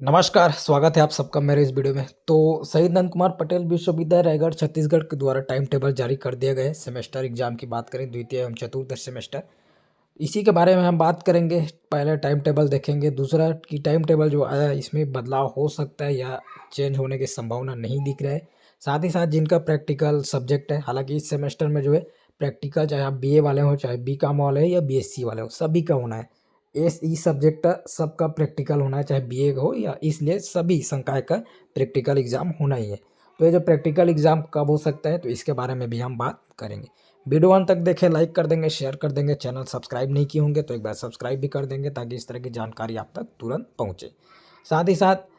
नमस्कार, स्वागत है आप सबका मेरे इस वीडियो में। तो शहीद नंद कुमार पटेल विश्वविद्यालय रायगढ़ छत्तीसगढ़ के द्वारा टाइम टेबल जारी कर दिया गया है। सेमेस्टर एग्जाम की बात करें, द्वितीय एवं चतुर्थ सेमेस्टर, इसी के बारे में हम बात करेंगे। पहले टाइम टेबल देखेंगे, दूसरा कि टाइम टेबल जो आया है इसमें बदलाव हो सकता है या चेंज होने की संभावना नहीं दिख रहा है। साथ ही साथ जिनका प्रैक्टिकल सब्जेक्ट है, हालांकि इस सेमेस्टर में जो है प्रैक्टिकल, चाहे आप बीए वाले हो, चाहे बीकॉम वाले हो या बीएससी वाले हो, सभी का होना है। एस ई सब्जेक्ट सबका प्रैक्टिकल होना है, चाहे बीए हो या, इसलिए सभी संकाय का प्रैक्टिकल एग्जाम होना ही है। तो ये जो प्रैक्टिकल एग्जाम कब हो सकता है, तो इसके बारे में भी हम बात करेंगे। वीडियो अंत तक देखें, लाइक कर देंगे, शेयर कर देंगे। चैनल सब्सक्राइब नहीं किए होंगे तो एक बार सब्सक्राइब भी कर देंगे, ताकि इस तरह की जानकारी आप तक तुरंत पहुंचे। साथ ही साथ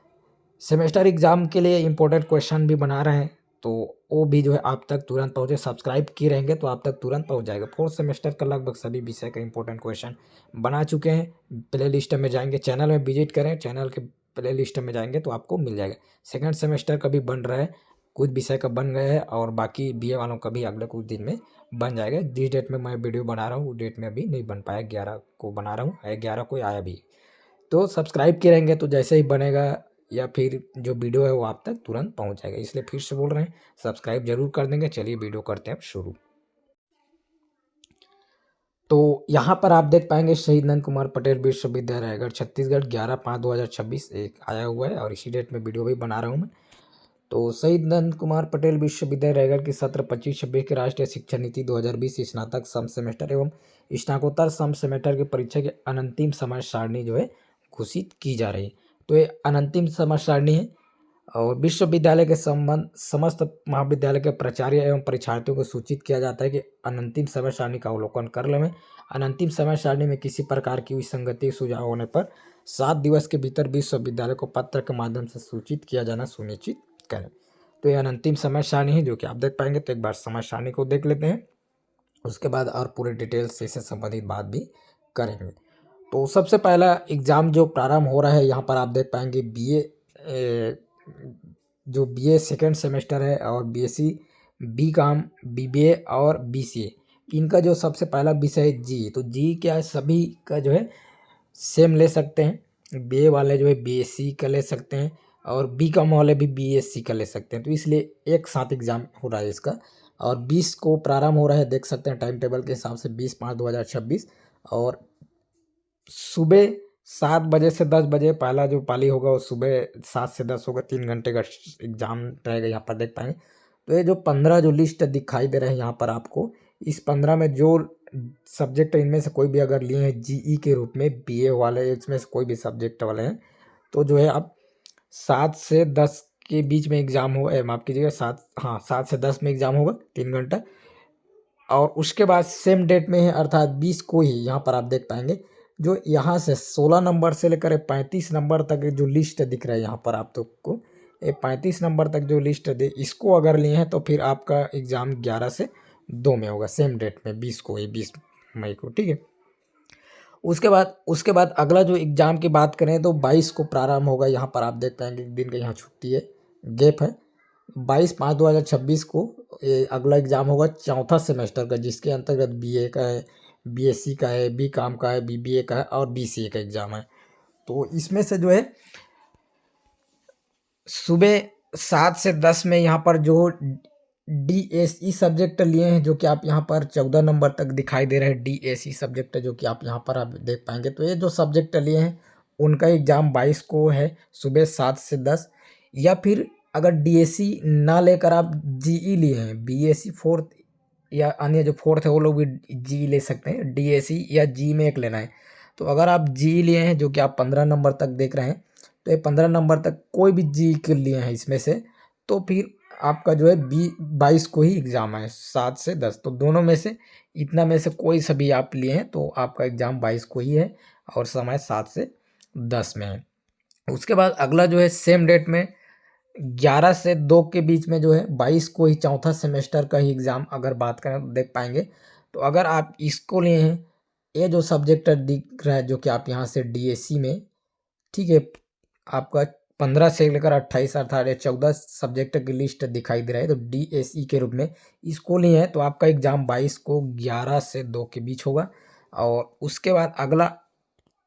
सेमेस्टर एग्जाम के लिए इंपॉर्टेंट क्वेश्चन भी बना रहे हैं, तो वो भी जो है आप तक तुरंत पहुंचे। सब्सक्राइब किए रहेंगे तो आप तक तुरंत पहुंच जाएगा। फोर्थ सेमेस्टर का लगभग सभी विषय का इंपॉर्टेंट क्वेश्चन बना चुके हैं। प्ले लिस्ट में जाएंगे, चैनल में विजिट करें, चैनल के प्ले लिस्ट में जाएंगे तो आपको मिल जाएगा। सेकेंड सेमेस्टर का भी बन रहा है, कुछ विषय का बन गया है, और बाकी बीए वालों का भी अगले कुछ दिन में बन जाएगा। जिस डेट में मैं वीडियो बना रहा हूँ उस डेट में अभी नहीं बन पाया, 11 को बना रहा हूँ, 11 को आया भी। तो सब्सक्राइब किए रहेंगे तो जैसे ही बनेगा या फिर जो वीडियो है वो आप तक तुरंत पहुंच जाएगा। इसलिए फिर से बोल रहे हैं, सब्सक्राइब जरूर कर देंगे। चलिए वीडियो करते हैं अब शुरू। तो यहाँ पर आप देख पाएंगे शहीद नंद कुमार पटेल विश्वविद्यालय रायगढ़ छत्तीसगढ़ 11/5/2026 एक आया हुआ है, और इसी डेट में वीडियो भी बना रहा हूँ मैं। तो शहीद नंद कुमार पटेल विश्वविद्यालय रायगढ़ की सत्र 25-26 के राष्ट्रीय शिक्षा नीति 2020 स्नातक सम सेमेस्टर एवं स्नातकोत्तर सम सेमेस्टर की परीक्षा की अनंतिम समय सारणी जो है घोषित की जा रही है। तो ये अनंतिम समय सारणी है, और विश्वविद्यालय के संबंध समस्त महाविद्यालय के प्राचार्य एवं परीक्षार्थियों को सूचित किया जाता है कि अनंतिम समय सारणी का अवलोकन कर लें। अनंतिम समय सारणी में किसी प्रकार की विसंगति सुझाव होने पर 7 दिवस के भीतर विश्वविद्यालय को पत्र के माध्यम से सूचित किया जाना सुनिश्चित करें। तो ये अनंतिम समय सारणी है जो कि आप देख पाएंगे। तो एक बार समय सारणी को देख लेते हैं, उसके बाद और पूरे डिटेल्स से इससे संबंधित बात भी करेंगे। तो सबसे पहला एग्ज़ाम जो प्रारंभ हो रहा है, यहाँ पर आप देख पाएंगे बीए, जो बीए सेकेंड सेमेस्टर है, और बीएससी, बीकॉम, बीबीए और बीसीए, इनका जो सबसे पहला विषय है जी। तो जी क्या है, सभी का जो है सेम ले सकते हैं। बीए वाले जो है बीएससी का ले सकते हैं, और बीकॉम वाले भी बीएससी का ले सकते हैं। तो इसलिए एक साथ एग्ज़ाम हो रहा है इसका, और 20 को प्रारंभ हो रहा है। देख सकते हैं टाइम टेबल के हिसाब से 20/5/2026, और सुबह 7 बजे से 10 बजे पहला जो पाली होगा वो सुबह 7 से 10 होगा। 3 घंटे का एग्जाम रहेगा, यहाँ पर देख पाएंगे। तो ये जो 15 जो लिस्ट दिखाई दे रहे हैं यहाँ पर आपको, इस 15 में जो सब्जेक्ट इनमें से कोई भी अगर लिए हैं जीई के रूप में, बीए वाले इसमें से कोई भी सब्जेक्ट वाले हैं, तो जो है आप 7 से 10 के बीच में एग्ज़ाम होगा। माफ़ कीजिएगा, 7 से 10 में एग्ज़ाम होगा, 3 घंटा। और उसके बाद सेम डेट में है, अर्थात 20 को ही यहाँ पर आप देख पाएंगे, जो यहाँ से 16 नंबर से लेकर 35 नंबर तक जो लिस्ट दिख रहा है यहाँ पर आप तो को, ये 35 नंबर तक जो लिस्ट दे, इसको अगर लिए हैं तो फिर आपका एग्ज़ाम 11 से 2 में होगा, सेम डेट में 20 को ही, 20 मई को, ठीक है। उसके बाद अगला जो एग्ज़ाम की बात करें तो 22 को प्रारंभ होगा। यहाँ पर आप देख पाएंगे एक दिन का यहाँ छुट्टी है, गैप है। 22/5/2026 को ये अगला एग्ज़ाम होगा, चौथा सेमेस्टर का, जिसके अंतर्गत बीए का है, बीएससी का है, बीकॉम का है, बीबीए का है और बीसीए का एग्ज़ाम है। तो इसमें से जो है सुबह 7 से 10 में यहाँ पर जो डीएसई सब्जेक्ट लिए हैं, जो कि आप यहाँ पर 14 नंबर तक दिखाई दे रहे हैं, डीएसई सब्जेक्ट जो कि आप यहाँ पर आप देख पाएंगे। तो ये जो सब्जेक्ट लिए हैं उनका एग्ज़ाम 22 को है, सुबह 7 से 10। या फिर अगर डीएसई ना लेकर आप जीई लिए हैं, बीएससी फोर्थ या अन्य जो फोर्थ है वो लोग भी जी ले सकते हैं। डीएसई या जी में एक लेना है। तो अगर आप जी लिए हैं, जो कि आप 15 नंबर तक देख रहे हैं, तो ये 15 नंबर तक कोई भी जी के लिए हैं इसमें से, तो फिर आपका जो है 22 को ही एग्ज़ाम है, 7 से 10। तो दोनों में से, इतना में से कोई सभी आप लिए हैं तो आपका एग्ज़ाम 22 को ही है, और समय 7 से 10 में है। उसके बाद अगला जो है सेम डेट में 11 से 2 के बीच में जो है 22 को ही चौथा सेमेस्टर का ही एग्ज़ाम अगर बात करें तो देख पाएंगे। तो अगर आप इसको लिए हैं, ये जो सब्जेक्ट दिख रहा है जो कि आप यहाँ से डीएससी में, ठीक है, आपका 15 से लेकर 28 अर्थात 14 सब्जेक्ट की लिस्ट दिखाई दे रहा है। तो डीएसई के रूप में इसको लिए हैं तो आपका एग्ज़ाम 22 को 11 से 2 के बीच होगा। और उसके बाद अगला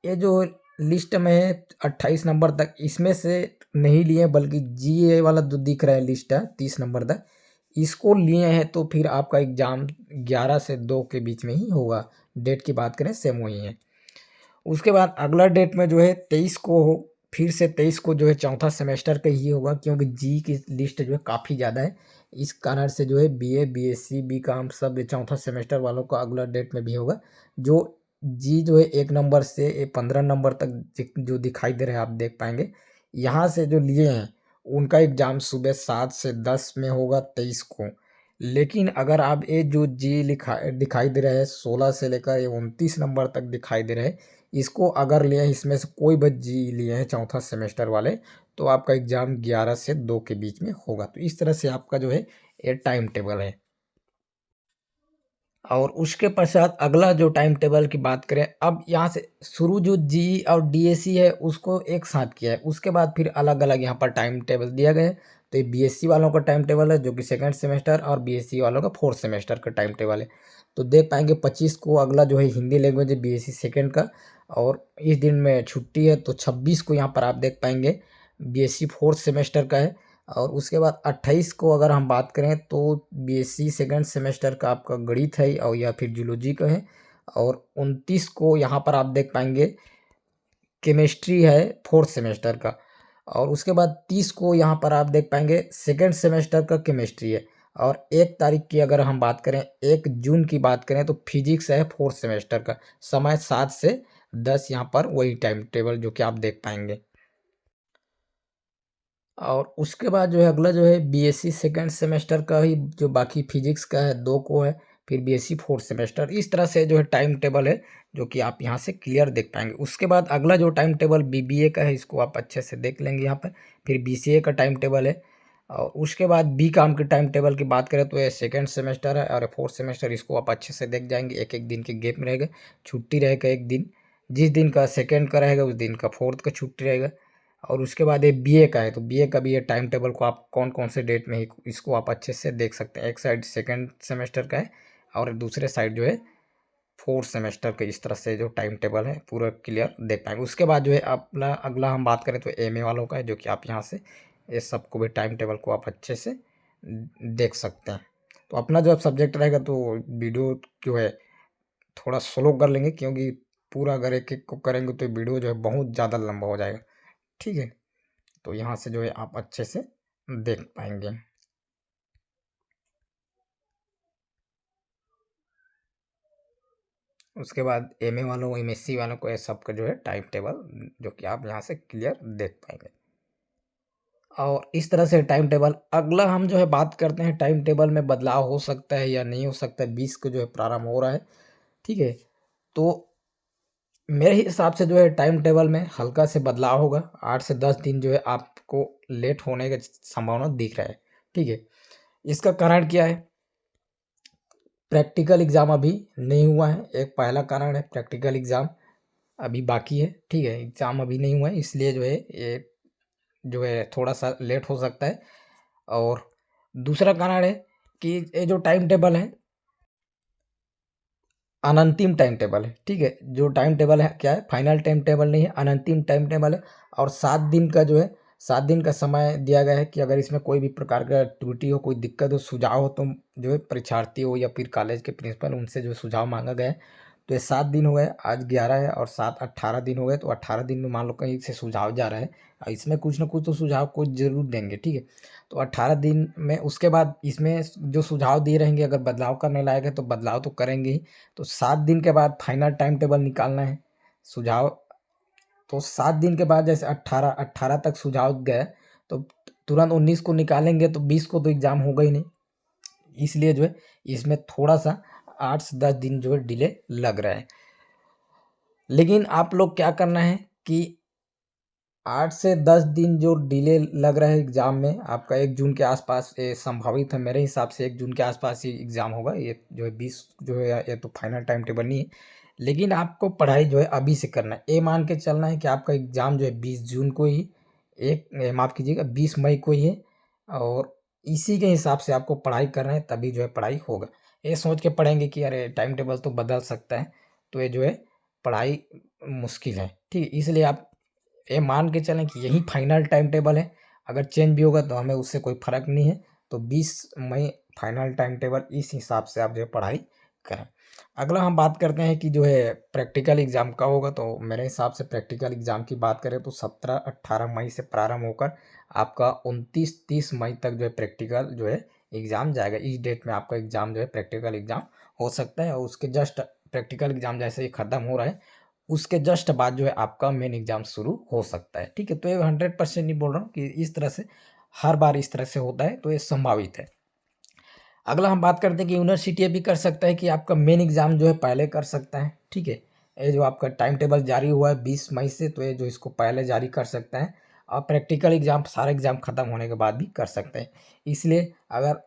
ये जो लिस्ट में है 28 नंबर तक, इसमें से नहीं लिए बल्कि जीए वाला जो दिख रहा है लिस्ट है 30 नंबर तक, इसको लिए हैं तो फिर आपका एग्ज़ाम 11 से 2 के बीच में ही होगा। डेट की बात करें सेम वही है। उसके बाद अगला डेट में जो है 23 को हो, फिर से 23 को जो है चौथा सेमेस्टर का ही होगा, क्योंकि जी की लिस्ट जो है काफ़ी ज़्यादा है। इस कारण से जो है बीए, बीएससी, बीकॉम सब चौथा सेमेस्टर वालों का अगला डेट में भी होगा। जो जी जो है 1 नंबर से 15 नंबर तक जो दिखाई दे रहा है आप देख पाएंगे। यहाँ से जो लिए हैं उनका एग्ज़ाम सुबह 7 से 10 में होगा 23 को। लेकिन अगर आप ये जो जी दिखाई दे रहा है 16 से लेकर 29 नंबर तक दिखाई दे रहा है, इसको अगर लिए हैं, इसमें से कोई भी जी लिए हैं चौथा सेमेस्टर वाले, तो आपका एग्ज़ाम 11 से 2 के बीच में होगा। तो इस तरह से आपका जो है ये टाइम टेबल है। और उसके पश्चात अगला जो टाइम टेबल की बात करें, अब यहाँ से शुरू जो जी और डीएससी है उसको एक साथ किया है, उसके बाद फिर अलग अलग यहाँ पर टाइम टेबल दिया गया है। तो ये बीएससी वालों का टाइम टेबल है जो कि सेकंड सेमेस्टर, और बीएससी वालों का फोर्थ सेमेस्टर का टाइम टेबल है। तो देख पाएंगे 25 को अगला जो है हिंदी लैंग्वेज है बीएससी सेकेंड का, और इस दिन में छुट्टी है। तो 26 को यहाँ पर आप देख पाएंगे बीएससी फोर्थ सेमेस्टर का है। और उसके बाद 28 को अगर हम बात करें तो बीएससी सेकंड सेमेस्टर का आपका गणित है और या फिर जूलॉजी का है। और 29 को यहाँ पर आप देख पाएंगे केमिस्ट्री है फोर्थ सेमेस्टर का। और उसके बाद 30 को यहाँ पर आप देख पाएंगे सेकंड सेमेस्टर का केमिस्ट्री है। और 1 तारीख की अगर हम बात करें, 1 जून की बात करें तो फिजिक्स है फोर्थ सेमेस्टर का। समय 7 से 10 यहाँ पर वही टाइम टेबल जो कि आप देख पाएंगे। और उसके बाद जो है अगला जो है बीएससी सेकंड सेमेस्टर का ही जो बाकी फिजिक्स का है 2 को है, फिर बीएससी फोर्थ सेमेस्टर। इस तरह से जो है टाइम टेबल है जो कि आप यहाँ से क्लियर देख पाएंगे। उसके बाद अगला जो टाइम टेबल बीबीए का है, इसको आप अच्छे से देख लेंगे यहाँ पर। फिर बीसीए का टाइम टेबल है। और उसके बाद बी कॉम के टाइम टेबल की बात करें तो ये सेकेंड सेमेस्टर है और फोर्थ सेमेस्टर, इसको आप अच्छे से देख जाएंगे। एक एक दिन के गैप में रहेगा, छुट्टी रहेगा एक दिन, जिस दिन का सेकेंड का रहेगा उस दिन का फोर्थ का छुट्टी रहेगा। और उसके बाद ये बीए का है, तो बीए का भी ये टाइम टेबल को आप कौन कौन से डेट में ही इसको आप अच्छे से देख सकते हैं। एक साइड सेकंड सेमेस्टर का है और दूसरे साइड जो है फोर्थ सेमेस्टर का। इस तरह से जो टाइम टेबल है पूरा क्लियर देख पाएंगे। उसके बाद जो है अपना अगला हम बात करें तो एमए वालों का है, जो कि आप यहाँ से ये सबको भी टाइम टेबल को आप अच्छे से देख सकते हैं। तो अपना जो सब्जेक्ट रहेगा तो वीडियो जो है थोड़ा स्लो कर लेंगे, क्योंकि पूरा अगर एक एक को करेंगे तो वीडियो जो है बहुत ज़्यादा लंबा हो जाएगा। ठीक है, तो यहाँ से जो है आप अच्छे से देख पाएंगे। उसके बाद एमए वालों, एमएससी वालों को ये सब का जो है टाइम टेबल जो कि आप यहाँ से क्लियर देख पाएंगे। और इस तरह से टाइम टेबल अगला हम जो है बात करते हैं, टाइम टेबल में बदलाव हो सकता है या नहीं हो सकता है। 20 को जो है प्रारंभ हो रहा है, ठीक है। तो मेरे हिसाब से जो है टाइम टेबल में हल्का से बदलाव होगा। 8 से 10 दिन जो है आपको लेट होने की संभावना दिख रहा है, ठीक है। इसका कारण क्या है? प्रैक्टिकल एग्ज़ाम अभी नहीं हुआ है, एक पहला कारण है। प्रैक्टिकल एग्ज़ाम अभी बाकी है, ठीक है। एग्ज़ाम अभी नहीं हुआ है, इसलिए जो है ये जो है थोड़ा सा लेट हो सकता है। और दूसरा कारण है कि ये जो टाइम टेबल है अनंतिम टाइम टेबल है, ठीक है। जो टाइम टेबल है क्या है, फाइनल टाइम टेबल नहीं है, अनंतिम टाइम टेबल है। और 7 दिन का जो है 7 दिन का समय दिया गया है कि अगर इसमें कोई भी प्रकार का त्रुटि हो, कोई दिक्कत हो, सुझाव हो, तो जो है परीक्षार्थी हो या फिर कॉलेज के प्रिंसिपल उनसे जो सुझाव मांगा गया है। तो ये 7 दिन हो गए, आज 11 है और 7 18 दिन हो गए। तो 18 दिन में मान लो कहीं से सुझाव जा रहा है, इसमें कुछ ना कुछ तो सुझाव कोई ज़रूर देंगे, ठीक है। तो 18 दिन में उसके बाद इसमें जो सुझाव दिए रहेंगे, अगर बदलाव करने लायक है तो बदलाव तो करेंगे ही। तो 7 दिन के बाद फाइनल टाइम टेबल निकालना है सुझाव। तो 7 दिन के बाद जैसे 18 तक सुझाव गए तो तुरंत 19 को निकालेंगे, तो 20 को तो एग्ज़ाम होगा ही नहीं। इसलिए जो है इसमें थोड़ा सा 8 से 10 दिन जो है डिले लग रहा है। लेकिन आप लोग क्या करना है कि 8 से 10 दिन जो डिले लग रहा है एग्ज़ाम में, आपका 1 जून के आसपास ये संभावित है। मेरे हिसाब से 1 जून के आसपास ही एग्ज़ाम होगा। ये जो है 20 जो है ये तो फाइनल टाइम टेबल नहीं है। लेकिन आपको पढ़ाई जो है अभी से करना है। ये मान के चलना है कि आपका एग्ज़ाम जो है 20 जून को ही, माफ़ कीजिएगा 20 मई को ही है। और इसी के हिसाब से आपको पढ़ाई करना है, तभी जो है पढ़ाई होगा। ये सोच के पढ़ेंगे कि अरे टाइम टेबल तो बदल सकता है, तो ये जो है पढ़ाई मुश्किल है। ठीक है, इसलिए आप ये मान के चलें कि यही फाइनल टाइम टेबल है। अगर चेंज भी होगा तो हमें उससे कोई फ़र्क नहीं है। तो 20 मई फाइनल टाइम टेबल, इस हिसाब से आप जो है पढ़ाई करें। अगला हम बात करते हैं कि जो है प्रैक्टिकल एग्ज़ाम कब होगा। तो मेरे हिसाब से प्रैक्टिकल एग्ज़ाम की बात करें तो 17-18 मई से प्रारंभ होकर आपका 29-30 मई तक जो है प्रैक्टिकल जो है एग्ज़ाम जाएगा। इस डेट में आपका एग्ज़ाम जो है प्रैक्टिकल एग्ज़ाम हो सकता है, और उसके जस्ट प्रैक्टिकल एग्ज़ाम जैसे ही ख़त्म हो रहा है उसके जस्ट बाद जो है आपका मेन एग्ज़ाम शुरू हो सकता है। ठीक है, तो ये 100% नहीं बोल रहा हूँ कि इस तरह से हर बार इस तरह से होता है, तो ये संभावित है। अगला हम बात करते हैं कि यूनिवर्सिटी ये भी कर सकता है कि आपका मेन एग्ज़ाम जो है पहले कर सकता है। ठीक है, ये जो आपका टाइम टेबल जारी हुआ है 20 मई से, तो ये जो इसको पहले जारी कर सकता है, और प्रैक्टिकल एग्ज़ाम सारे एग्ज़ाम ख़त्म होने के बाद भी कर सकते हैं। इसलिए अगर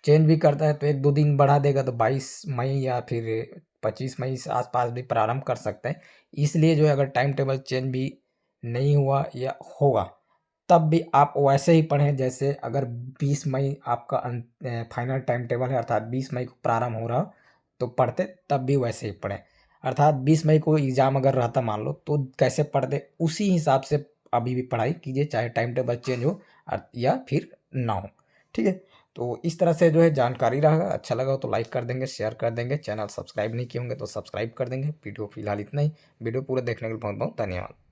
चेंज भी करता है तो 1-2 दिन बढ़ा देगा, तो 22 मई या फिर 25 मई से आसपास भी प्रारंभ कर सकते हैं। इसलिए जो है अगर टाइम टेबल चेंज भी नहीं हुआ या होगा, तब भी आप वैसे ही पढ़ें जैसे अगर 20 मई आपका फाइनल टाइम टेबल है, अर्थात 20 मई को प्रारंभ हो रहा हो, तो पढ़ते तब भी वैसे ही पढ़ें। अर्थात 20 मई को एग्ज़ाम अगर रहता मान लो, तो कैसे पढ़ते उसी हिसाब से अभी भी पढ़ाई कीजिए, चाहे टाइम टेबल चेंज हो या फिर ना हो। ठीक है, तो इस तरह से जो है जानकारी रहा। अच्छा लगा हो तो लाइक कर देंगे, शेयर कर देंगे, चैनल सब्सक्राइब नहीं किए होंगे तो सब्सक्राइब कर देंगे। वीडियो फिलहाल इतना ही। वीडियो पूरा देखने के लिए बहुत बहुत धन्यवाद।